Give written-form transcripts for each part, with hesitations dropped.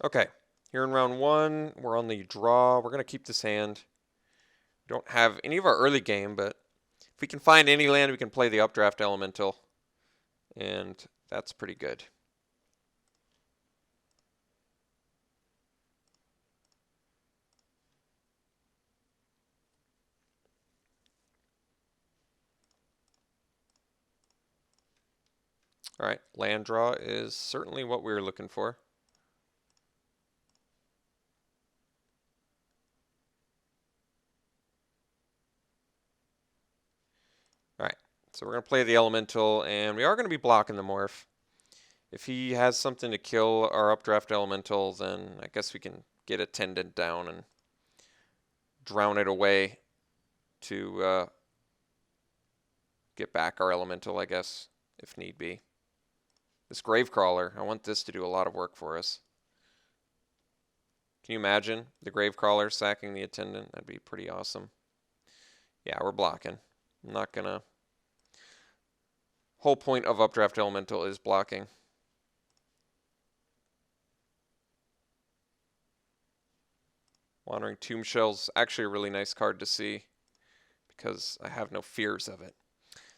Okay, here in round one, we're on the draw. We're going to keep this hand. We don't have any of our early game, but if we can find any land, we can play the updraft elemental, and that's pretty good. All right, land draw is certainly what we were looking for. All right, so we're going to play the elemental, and we are going to be blocking the morph. If he has something to kill our updraft elemental, then I guess we can get Attendant down and drown it away to get back our elemental, I guess, if need be. This Gravecrawler, I want this to do a lot of work for us. Can you imagine the Gravecrawler sacking the Attendant? That'd be pretty awesome. Yeah, we're blocking. I'm not gonna... Whole point of Updraft Elemental is blocking. Wandering Tomb Shell's actually a really nice card to see because I have no fears of it.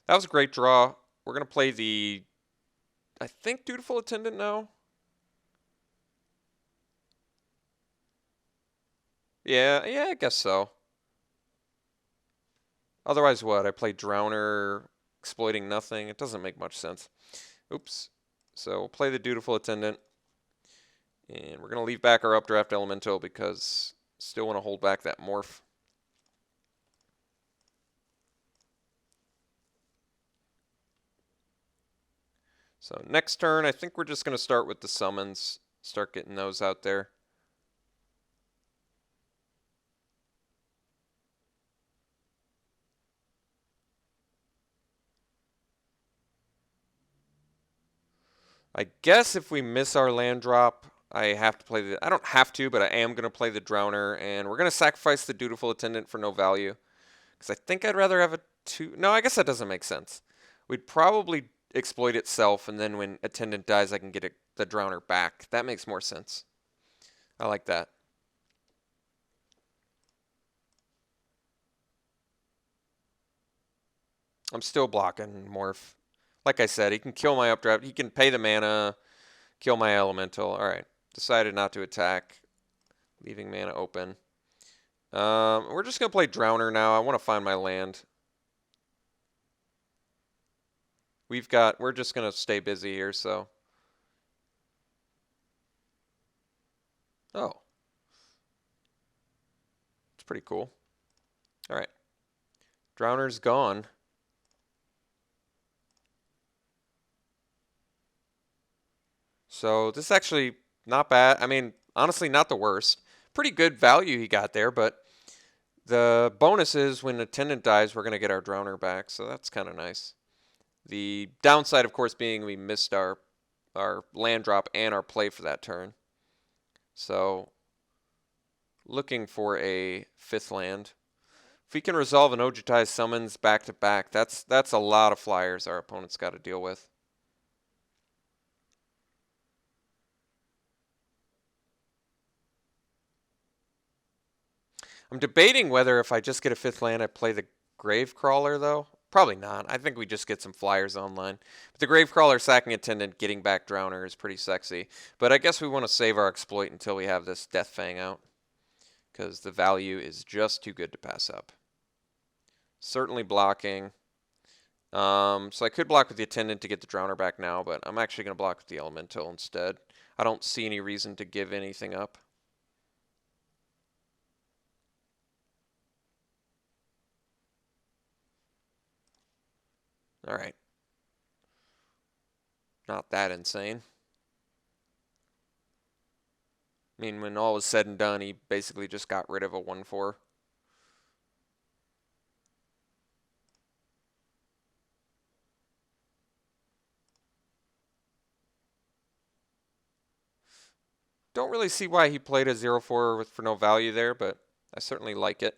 That was a great draw. We're going to play the, I think, Dutiful Attendant now. Yeah, I guess so. Otherwise what? I play Drowner, exploiting nothing. It doesn't make much sense. Oops. So we'll play the Dutiful Attendant. And we're going to leave back our Updraft Elemental because still want to hold back that Morph. So next turn, I think we're just going to start with the summons. Start getting those out there. I guess if we miss our land drop, I have to play the... I don't have to, but I am going to play the Drowner. And we're going to sacrifice the Dutiful Attendant for no value. Because I think I'd rather have a 2... No, I guess that doesn't make sense. We'd probably exploit itself, and then when Attendant dies, I can get the Drowner back. That makes more sense. I like that. I'm still blocking Morph. Like I said, he can kill my updraft. He can pay the mana, kill my elemental. All right. Decided not to attack, leaving mana open. We're just going to play Drowner now. I want to find my land. We're just going to stay busy here, so. Oh. It's pretty cool. All right. Drowner's gone. So this is actually not bad. I mean, honestly, not the worst. Pretty good value he got there, but the bonus is when Attendant dies, we're going to get our Drowner back, so that's kind of nice. The downside, of course, being we missed our land drop and our play for that turn. So looking for a 5th land. If we can resolve an Ojutai summons back to back, that's a lot of flyers our opponent's got to deal with. I'm debating whether if I just get a 5th land, I play the Gravecrawler, though. Probably not. I think we just get some flyers online. But the Gravecrawler sacking Attendant, getting back Drowner is pretty sexy. But I guess we want to save our exploit until we have this Death Fang out, because the value is just too good to pass up. Certainly blocking. So I could block with the Attendant to get the Drowner back now, but I'm actually going to block with the Elemental instead. I don't see any reason to give anything up. All right. Not that insane. I mean, when all was said and done, he basically just got rid of a 1/4. Don't really see why he played a 0/4 for no value there, but I certainly like it.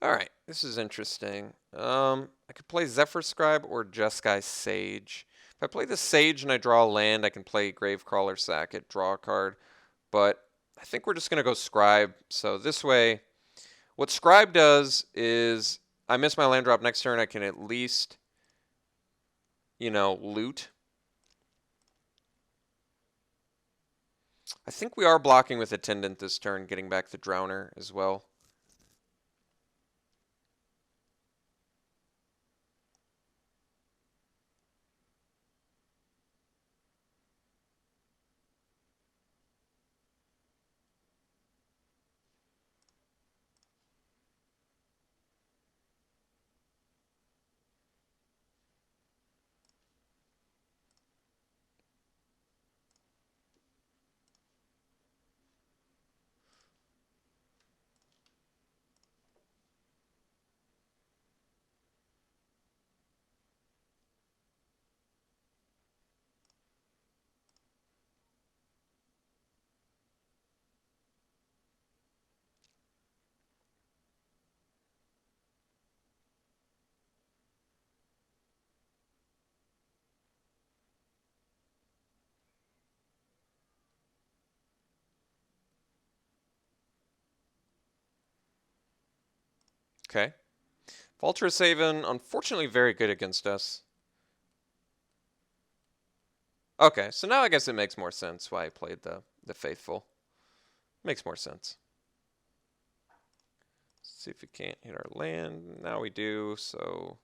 All right, this is interesting. I could play Zephyr Scribe or Jeskai Sage. If I play the Sage and I draw a land, I can play Gravecrawler, sack it, draw a card. but I think we're just going to go Scribe. So this way, what Scribe does is I miss my land drop next turn, I can at least, loot. I think we are blocking with Attendant this turn, getting back the Drowner as well. Okay. Vulturous Haven, unfortunately very good against us. Okay, so now I guess it makes more sense why I played the Faithful. Makes more sense. Let's see if we can't hit our land. Now we do, so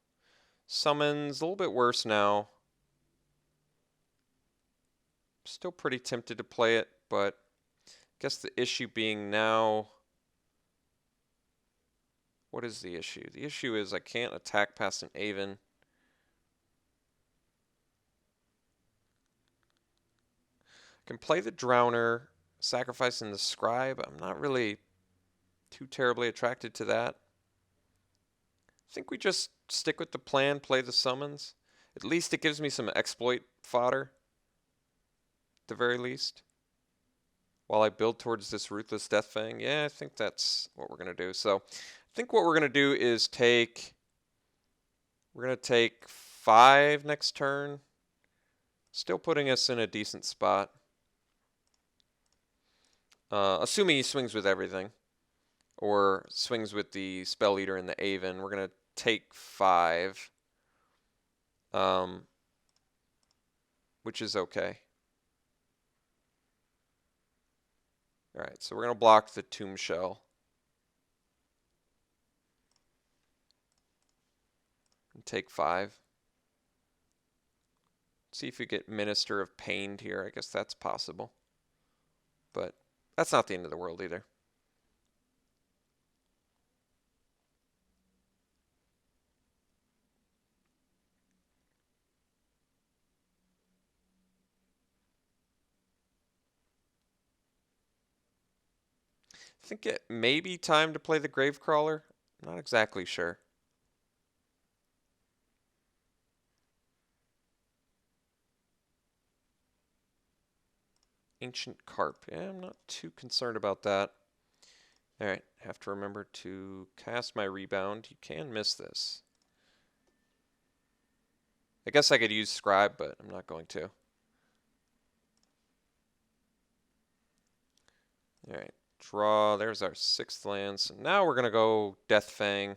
summons, a little bit worse now. Still pretty tempted to play it, but I guess the issue being now... What is the issue? The issue is I can't attack past an Aven. I can play the Drowner, sacrificing the Scribe. I'm not really too terribly attracted to that. I think we just stick with the plan, play the summons. At least it gives me some exploit fodder, at the very least. While I build towards this Ruthless Deathfang. Yeah, I think that's what we're going to do. So I think what we're going to do is we're going to take 5 next turn. Still putting us in a decent spot. Assuming he swings with everything. Or swings with the Spell Eater and the Aven. We're going to take 5. Which is okay. Alright, so we're going to block the Tomb Shell. And take 5. See if we get Minister of Pain here. I guess that's possible. But that's not the end of the world either. I think it may be time to play the Gravecrawler. I'm not exactly sure. Ancient Carp. Yeah, I'm not too concerned about that. Alright, have to remember to cast my Rebound. You can miss this. I guess I could use Scribe, but I'm not going to. Alright, draw. There's our 6th land. So now we're going to go Deathfang.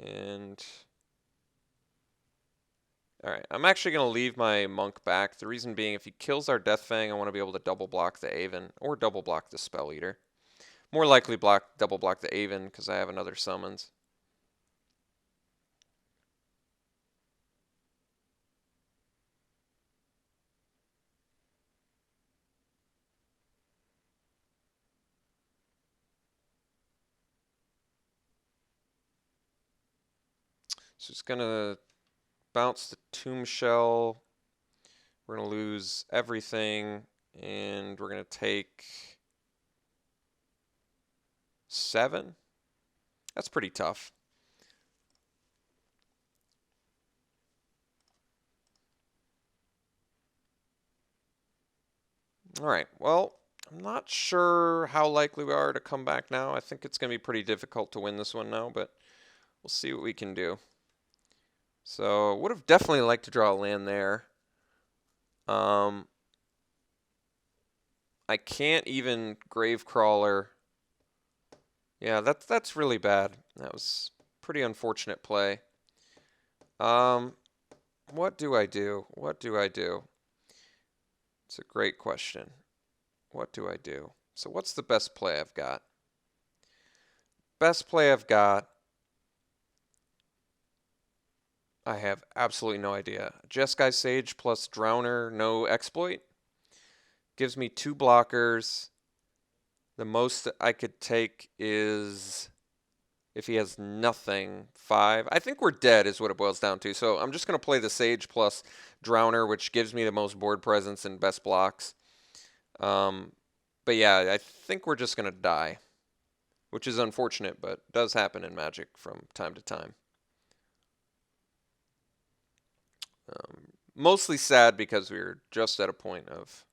And... Alright, I'm actually going to leave my Monk back. The reason being, if he kills our Deathfang, I want to be able to double block the Aven, or double block the Spell Eater. More likely double block the Aven, because I have another summons. So it's going to bounce the Tomb Shell. We're going to lose everything, and we're going to take 7. That's pretty tough. All right, well, I'm not sure how likely we are to come back now. I think it's going to be pretty difficult to win this one now, but we'll see what we can do. So would have definitely liked to draw a land there. I can't even Gravecrawler. Yeah, that's really bad. That was pretty unfortunate play. Um, what do I do? What do I do? It's a great question. What do I do? So what's the best play I've got? Best play I've got, I have absolutely no idea. Jeskai Sage plus Drowner, no exploit. Gives me 2 blockers. The most I could take is, if he has nothing, 5. I think we're dead is what it boils down to. So I'm just going to play the Sage plus Drowner, which gives me the most board presence and best blocks. But yeah, I think we're just going to die, which is unfortunate, but does happen in Magic from time to time. Mostly sad because we were just at a point of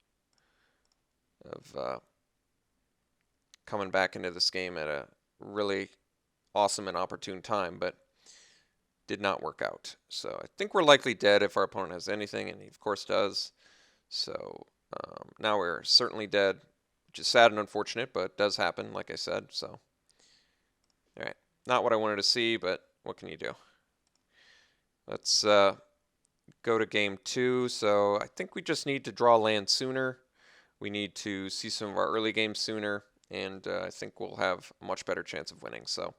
coming back into this game at a really awesome and opportune time, but did not work out. So I think we're likely dead if our opponent has anything, and he of course does. So now we're certainly dead, which is sad and unfortunate, but does happen, like I said. So, all right, not what I wanted to see, but what can you do? Let's go to game 2. So I think we just need to draw land sooner. We need to see some of our early games sooner, and I think we'll have a much better chance of winning. So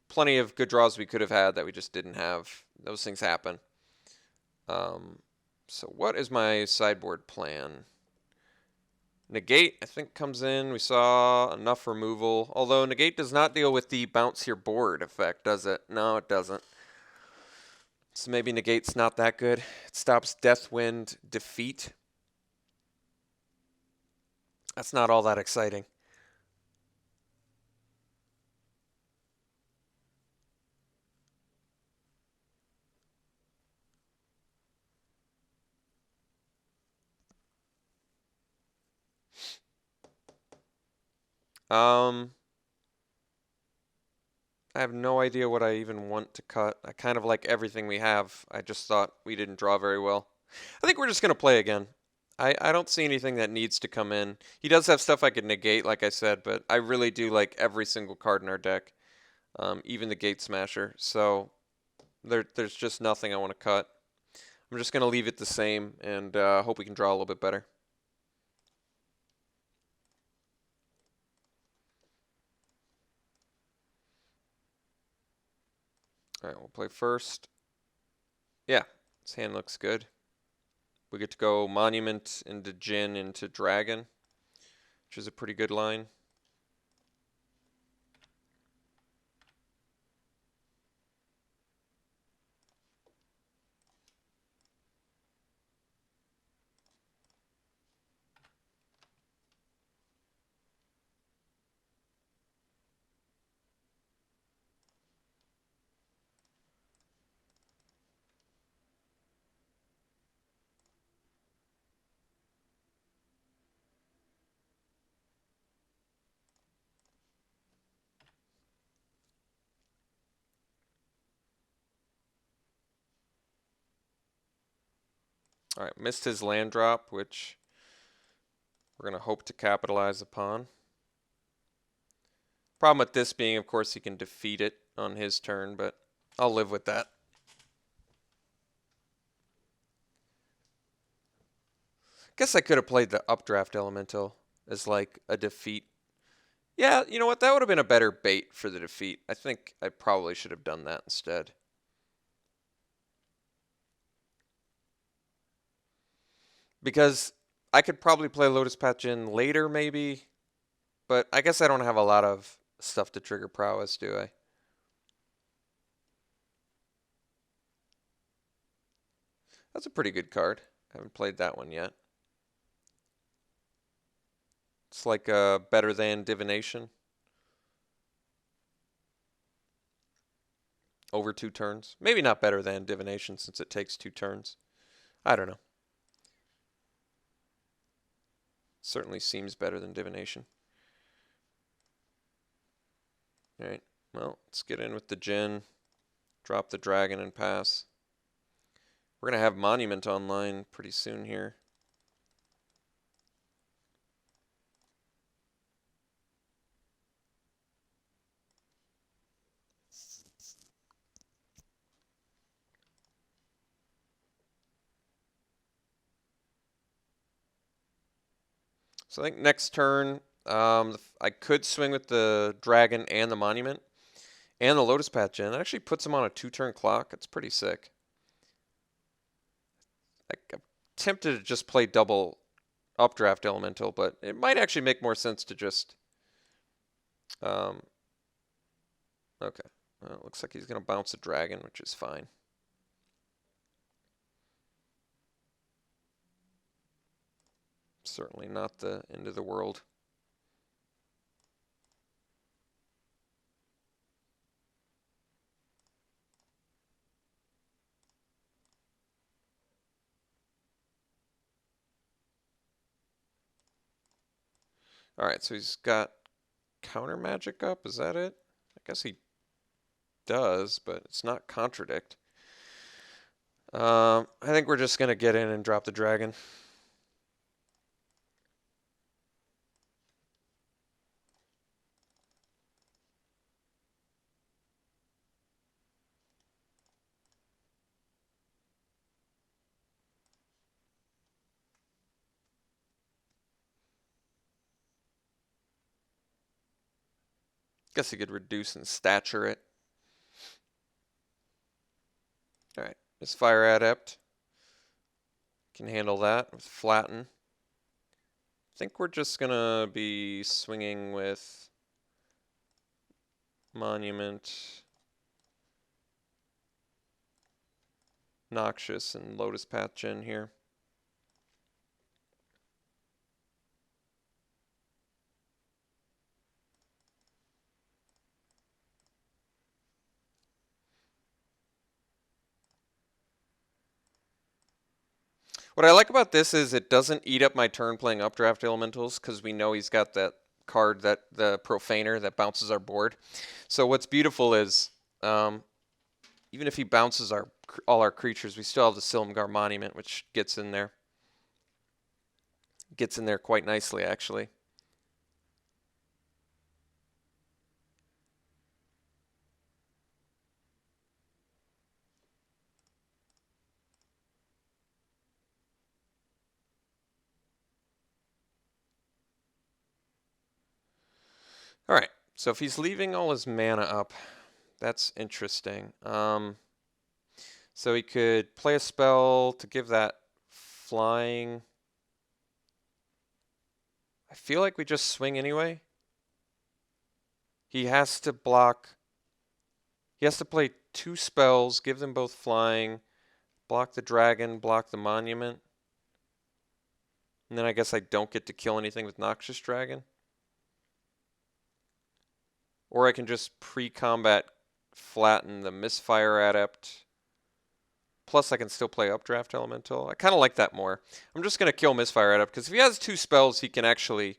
plenty of good draws we could have had that we just didn't have. Those things happen. So what is my sideboard plan? Negate, I think, comes in. We saw enough removal. Although Negate does not deal with the bounce your board effect, does it? No, it doesn't. So maybe Negate's not that good. It stops Deathwind Defeat. That's not all that exciting. I have no idea what I even want to cut. I kind of like everything we have. I just thought we didn't draw very well. I think we're just going to play again. I don't see anything that needs to come in. He does have stuff I could negate, like I said, but I really do like every single card in our deck, even the Gate Smasher. So there's just nothing I want to cut. I'm just going to leave it the same and hope we can draw a little bit better. All right, we'll play first. Yeah, this hand looks good. We get to go Monument into Djinn into Dragon, which is a pretty good line. All right, missed his land drop, which we're going to hope to capitalize upon. Problem with this being, of course, he can defeat it on his turn, but I'll live with that. Guess I could have played the Updraft Elemental as like a defeat. Yeah, you know what? That would have been a better bait for the defeat. I think I probably should have done that instead. Because I could probably play Lotus Patch in later, maybe. But I guess I don't have a lot of stuff to trigger prowess, do I? That's a pretty good card. I haven't played that one yet. It's like a better than divination. Over 2 turns. Maybe not better than divination since it takes 2 turns. I don't know. Certainly seems better than divination. Alright, well, let's get in with the Djinn. Drop the dragon and pass. We're going to have Monument online pretty soon here. So I think next turn, I could swing with the dragon and the monument and the Lotus Path Gen. It actually puts him on a 2-turn clock. It's pretty sick. I'm tempted to just play double Updraft Elemental, but it might actually make more sense to just... okay. Well, it looks like he's going to bounce a dragon, which is fine. Certainly not the end of the world. Alright, so he's got counter magic up, is that it? I guess he does, but it's not contradict. I think we're just going to get in and drop the dragon. Guess he could reduce and stature it. Alright, this Fire Adept can handle that with Flatten. I think we're just going to be swinging with Monument, Noxious, and Lotus Path Gen here. What I like about this is it doesn't eat up my turn playing Updraft Elementals because we know he's got that card, that the Profaner, that bounces our board. So what's beautiful is even if he bounces all our creatures, we still have the Silumgar Monument, which gets in there. Gets in there quite nicely, actually. Alright, so if he's leaving all his mana up, that's interesting. So he could play a spell to give that flying. I feel like we just swing anyway. He has to block. He has to play 2 spells, give them both flying, block the dragon, block the monument. And then I guess I don't get to kill anything with Noxious Dragon. Or I can just pre-combat flatten the Misfire Adept. Plus I can still play Updraft Elemental. I kind of like that more. I'm just going to kill Misfire Adept because if he has 2 spells, he can actually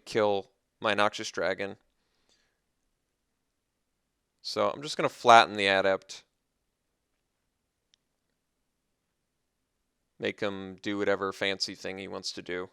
kill my Noxious Dragon. So I'm just going to flatten the Adept. Make him do whatever fancy thing he wants to do.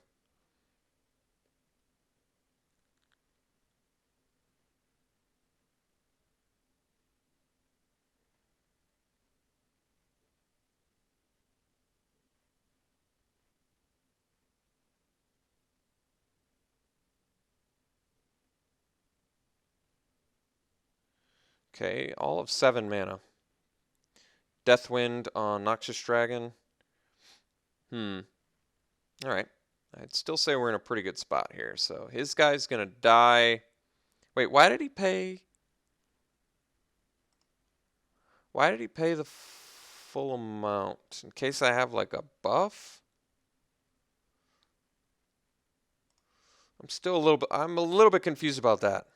Okay, all of 7 mana. Deathwind on Noxious Dragon. Alright. I'd still say we're in a pretty good spot here. So his guy's going to die. Wait, why did he pay? Why did he pay the full amount? In case I have like a buff? I'm a little bit confused about that.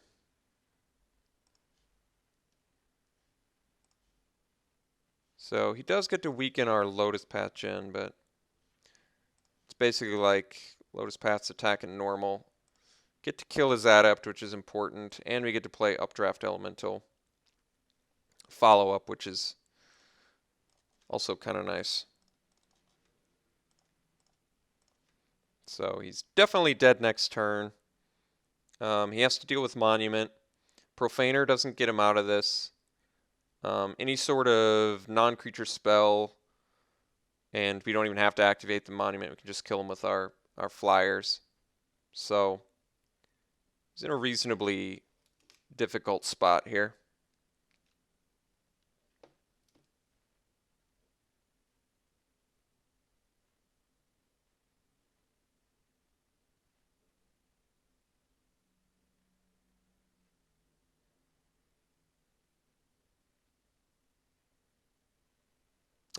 So he does get to weaken our Lotus Path Gen, but it's basically like Lotus Path's attacking normal. Get to kill his Adept, which is important, and we get to play Updraft Elemental. follow-up, which is also kind of nice. So he's definitely dead next turn. He has to deal with Monument. Profaner doesn't get him out of this. Any sort of non-creature spell, and we don't even have to activate the Monument. We can just kill him with our flyers. So he's in a reasonably difficult spot here.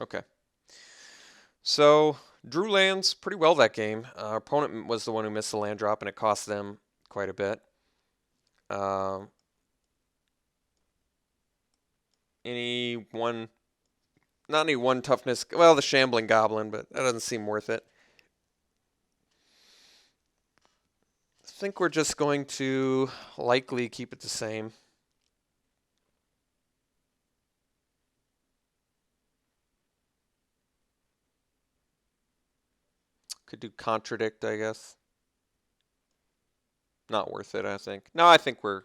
Okay. So drew lands pretty well that game. Our opponent was the one who missed the land drop, and it cost them quite a bit. Not any one toughness. Well, the Shambling Goblin, but that doesn't seem worth it. I think we're just going to likely keep it the same. Could do Contradict, I guess. Not worth it, I think. No, I think we're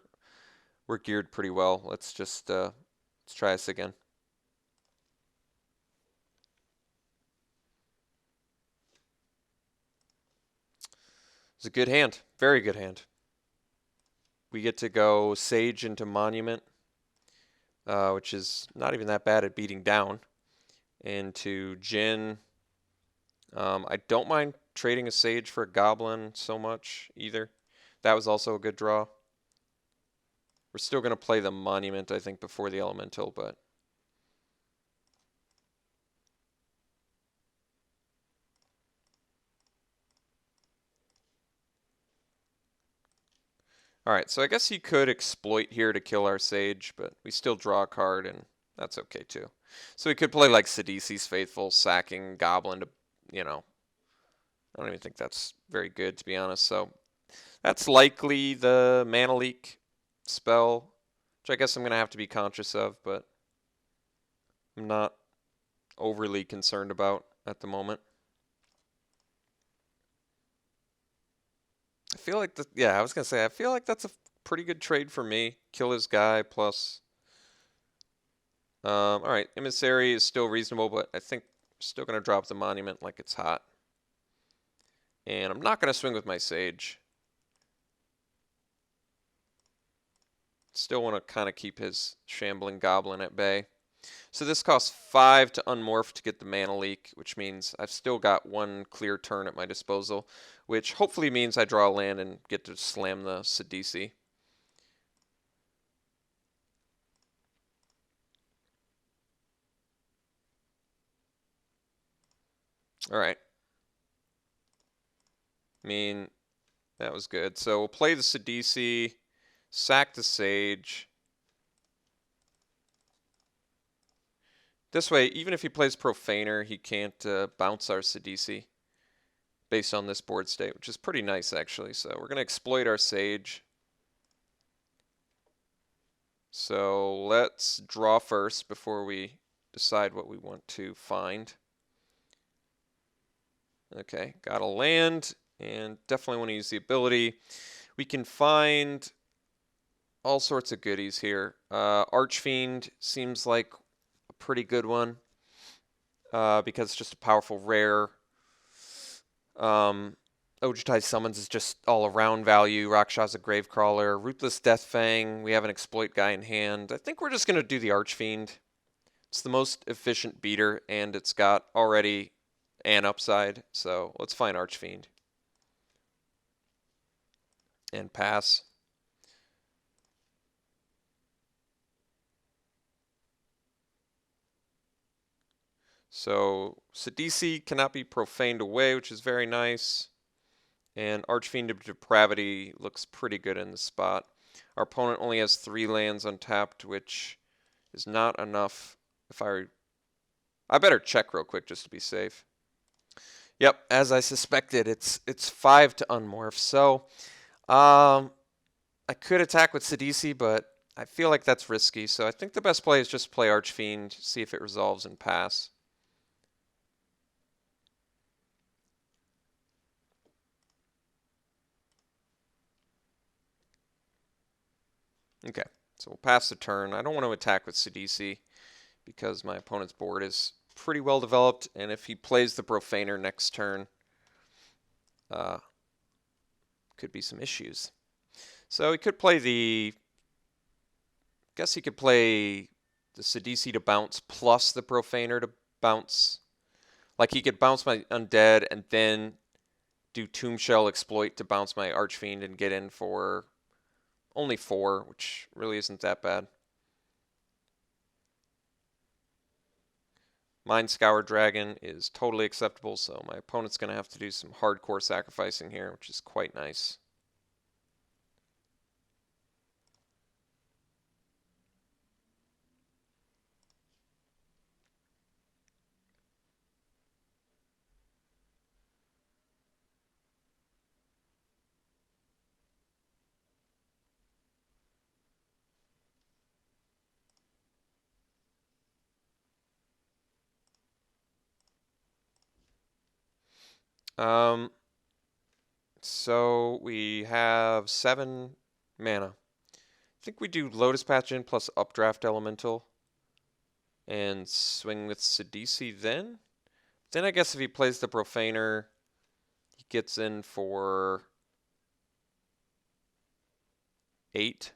geared pretty well. Let's just let's try this again. It's a good hand. Very good hand. We get to go Sage into Monument, which is not even that bad at beating down. Into Jin. I don't mind trading a Sage for a Goblin so much either. That was also a good draw. We're still going to play the Monument, I think, before the Elemental, but... Alright, so I guess he could exploit here to kill our Sage, but we still draw a card, and that's okay too. So we could play like Sidisi's Faithful, sacking Goblin to, I don't even think that's very good, to be honest. So that's likely the Mana Leak spell, which I guess I'm going to have to be conscious of, but I'm not overly concerned about at the moment. I feel like I was gonna say I feel like that's a pretty good trade for me. Kill his guy plus. All right, Emissary is still reasonable, but I think I'm still gonna drop the Monument like it's hot. And I'm not gonna swing with my Sage. Still want to kind of keep his Shambling Goblin at bay. So this costs 5 to unmorph to get the Mana Leak, which means I've still got one clear turn at my disposal, which hopefully means I draw a land and get to slam the Sidisi. All right. I mean, that was good. So we'll play the Sidisi, sack the Sage. This way, even if he plays Profaner, he can't bounce our Sidisi based on this board state, which is pretty nice, actually. So we're going to exploit our Sage. So let's draw first before we decide what we want to find. Okay, got a land, and definitely want to use the ability. We can find all sorts of goodies here. Archfiend seems like a pretty good one because it's just a powerful rare. Ojutai Summons is just all around value. Rakshas's a Gravecrawler. Ruthless Deathfang, we have an exploit guy in hand. I think we're just going to do the Archfiend. It's the most efficient beater, and it's got already an upside. So let's find Archfiend. And pass. So Sidisi cannot be profaned away, which is very nice. And Archfiend of Depravity looks pretty good in this spot. Our opponent only has 3 lands untapped, which is not enough. I better check real quick just to be safe. Yep, as I suspected, it's 5 to unmorph. So I could attack with Sidisi, but I feel like that's risky, so I think the best play is just play Archfiend, see if it resolves and pass. Okay, so we'll pass the turn. I don't want to attack with Sidisi because my opponent's board is pretty well developed, and if he plays the Profaner next turn, could be some issues. So he could play guess he could play the Sidisi to bounce plus the Profaner to bounce. Like he could bounce my Undead and then do Tomb Shell Exploit to bounce my Archfiend and get in for only 4, which really isn't that bad. Mind Scour Dragon is totally acceptable, so my opponent's going to have to do some hardcore sacrificing here, which is quite nice. So we have 7 mana. I think we do Lotus Patch in plus Updraft Elemental and swing with Sidisi then. Then I guess if he plays the Profaner, he gets in for 8.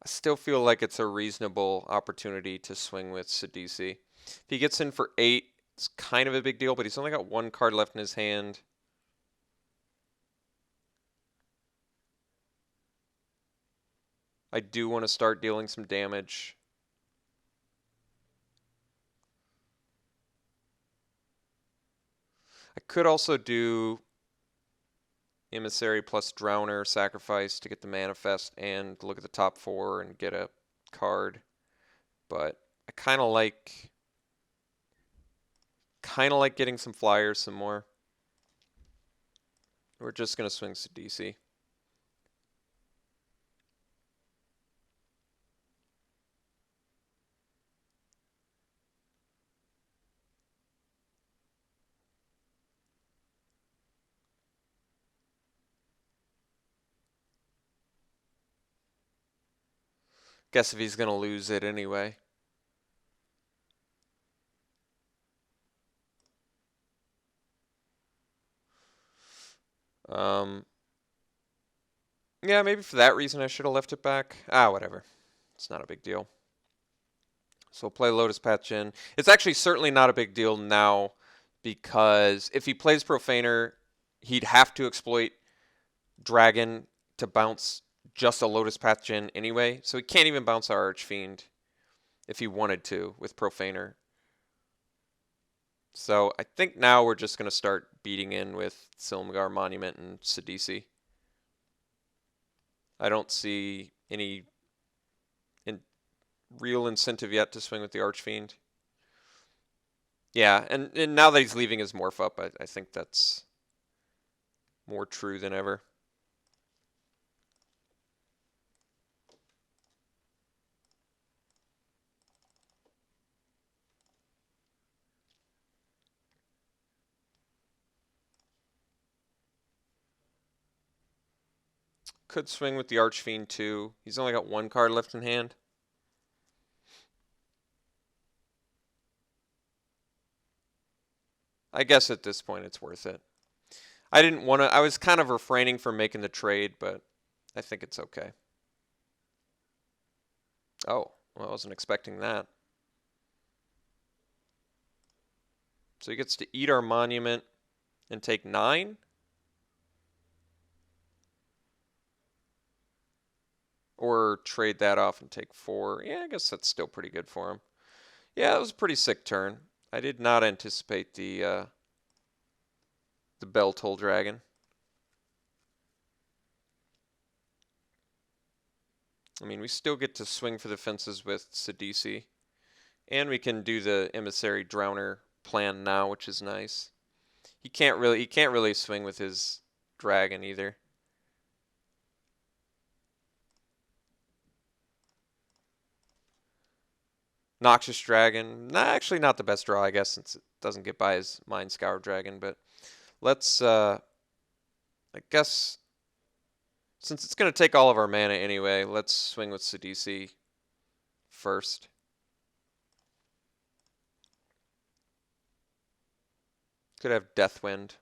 I still feel like it's a reasonable opportunity to swing with Sidisi. If he gets in for 8, it's kind of a big deal, but he's only got 1 card left in his hand. I do want to start dealing some damage. I could also do Emissary plus Drowner sacrifice to get the Manifest and look at the top 4 and get a card. But I kind of like getting some flyers some more. We're just going to swing Sidisi. Guess if he's going to lose it anyway. Yeah, maybe for that reason I should have left it back. Whatever. It's not a big deal. So we'll play Lotus Patch in. It's actually certainly not a big deal now because if he plays Profaner, he'd have to exploit Dragon to bounce just a Lotus Patch in anyway. So he can't even bounce our Archfiend if he wanted to with Profaner. So I think now we're just going to start beating in with Silumgar Monument and Sidisi. I don't see any real incentive yet to swing with the Archfiend. Yeah, and now that he's leaving his Morph up, I think that's more true than ever. Could swing with the Archfiend too. He's only got 1 card left in hand. I guess at this point it's worth it. I didn't want to, I was kind of refraining from making the trade, but I think it's okay. Oh, well, I wasn't expecting that. So he gets to eat our monument and take 9? Or trade that off and take 4. Yeah, I guess that's still pretty good for him. Yeah, it was a pretty sick turn. I did not anticipate the Bell Toll Dragon. I mean, we still get to swing for the fences with Sidisi. And we can do the Emissary Drowner plan now, which is nice. He can't really swing with his dragon either. Noxious Dragon. Nah, actually not the best draw, I guess, since it doesn't get by his Mind Scour Dragon. But let's, I guess, since it's going to take all of our mana anyway, let's swing with Sidisi first. Could have Deathwind.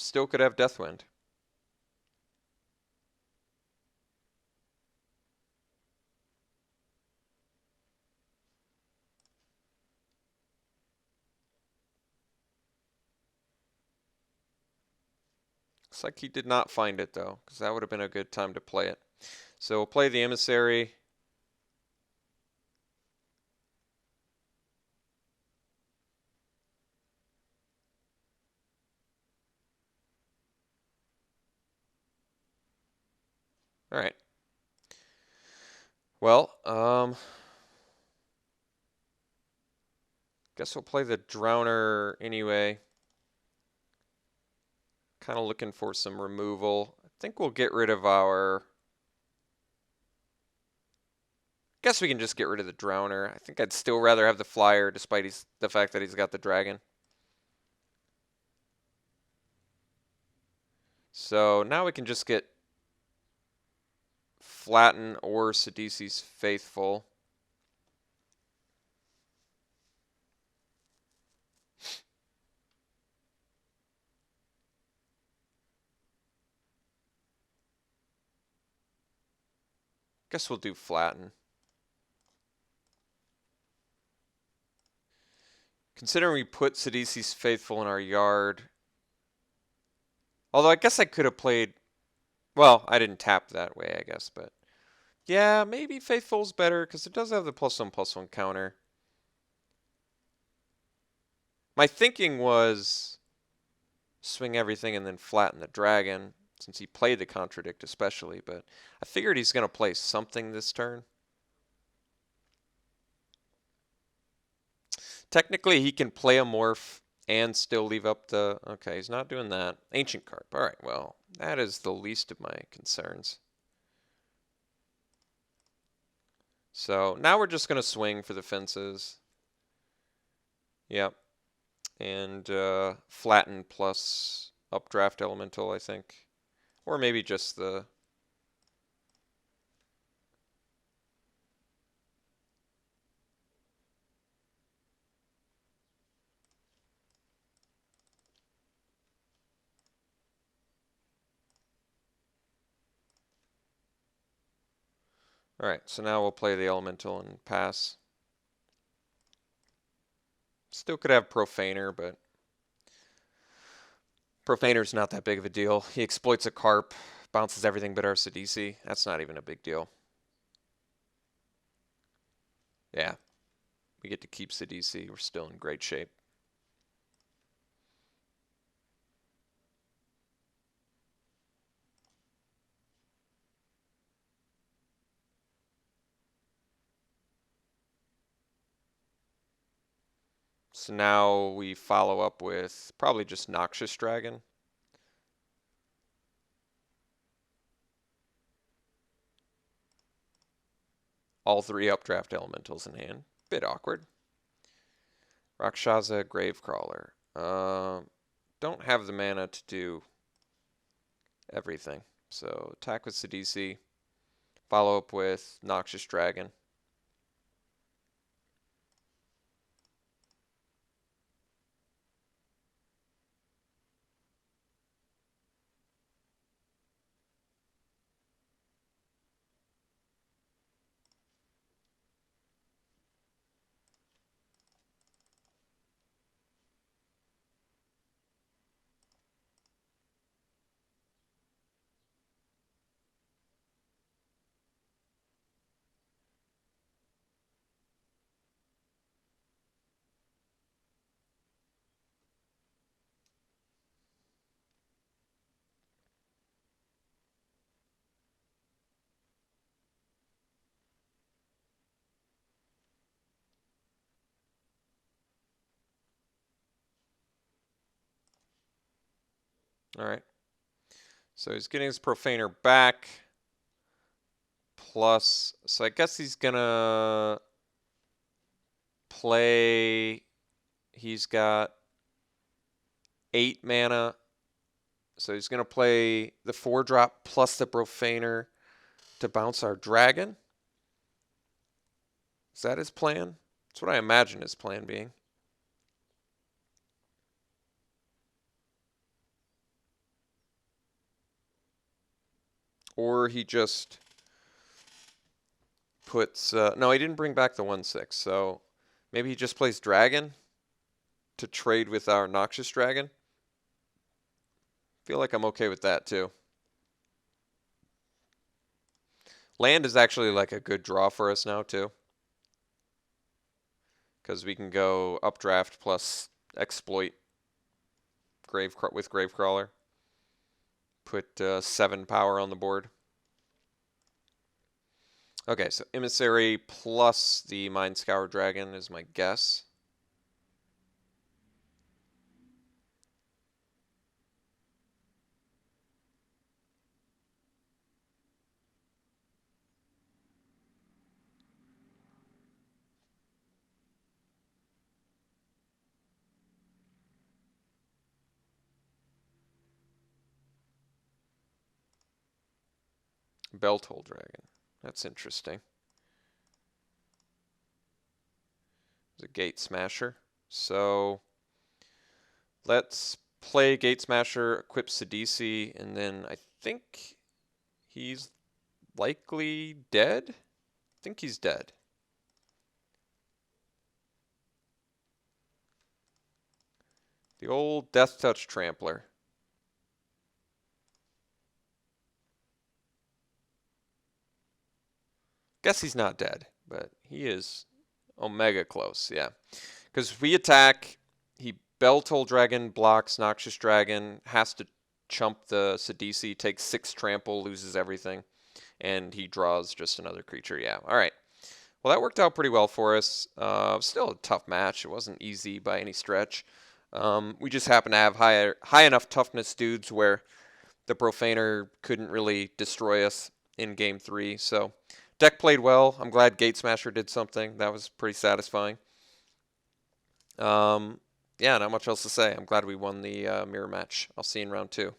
Still could have Deathwind. Looks like he did not find it though, because that would have been a good time to play it. So we'll play the Emissary. All right. Well, guess we'll play the Drowner anyway. Kind of looking for some removal. I think we'll get rid of our... Guess we can just get rid of the Drowner. I think I'd still rather have the Flyer despite the fact that he's got the Dragon. So now we can just get Flatten or Sidisi's Faithful. Guess we'll do Flatten. Considering we put Sidisi's Faithful in our yard. Although I guess I could have played... Well, I didn't tap that way, I guess, but... Yeah, maybe Faithful's better, because it does have the +1/+1 counter. My thinking was swing everything and then flatten the dragon, since he played the Contradict especially, but I figured he's going to play something this turn. Technically, he can play a Morph and still leave up the... Okay, he's not doing that. Ancient Carp. All right, well, that is the least of my concerns. So now we're just going to swing for the fences. Yep. And flatten plus updraft elemental, I think. Or maybe just the... Alright, so now we'll play the elemental and pass. Still could have Profaner, but Profaner's not that big of a deal. He exploits a carp, bounces everything but our Sidisi. That's not even a big deal. Yeah, we get to keep Sidisi. We're still in great shape. So now we follow up with probably just Noxious Dragon. All three updraft elementals in hand. Bit awkward. Rakshasa Gravecrawler. Don't have the mana to do everything. So attack with Sidisi. Follow up with Noxious Dragon. All right. So he's getting his Profaner back. Plus, so I guess he's gonna play. He's got 8 mana. So he's gonna play the 4-drop plus the Profaner to bounce our dragon. Is that his plan? That's what I imagine his plan being. Or he just puts... no, he didn't bring back the 1/6, so maybe he just plays dragon to trade with our Noxious Dragon. Feel like I'm okay with that, too. Land is actually like a good draw for us now, too. Because we can go updraft plus exploit with Gravecrawler. Put 7 power on the board. Okay, so Emissary plus the Mind Scour Dragon is my guess. Beltoll Dragon. That's interesting. It's a Gate Smasher. So let's play Gate Smasher, equip Sidisi, and then I think he's likely dead? I think he's dead. The old Death Touch Trampler. Guess he's not dead, but he is omega close, yeah. Because if we attack, he Beltoll Dragon blocks Noxious Dragon, has to chump the Sidisi, takes 6 trample, loses everything, and he draws just another creature, yeah. All right. Well, that worked out pretty well for us. Still a tough match. It wasn't easy by any stretch. We just happened to have high enough toughness dudes where the Profaner couldn't really destroy us in Game 3, so... Deck played well. I'm glad Gate Smasher did something. That was pretty satisfying. Yeah, not much else to say. I'm glad we won the mirror match. I'll see you in round 2.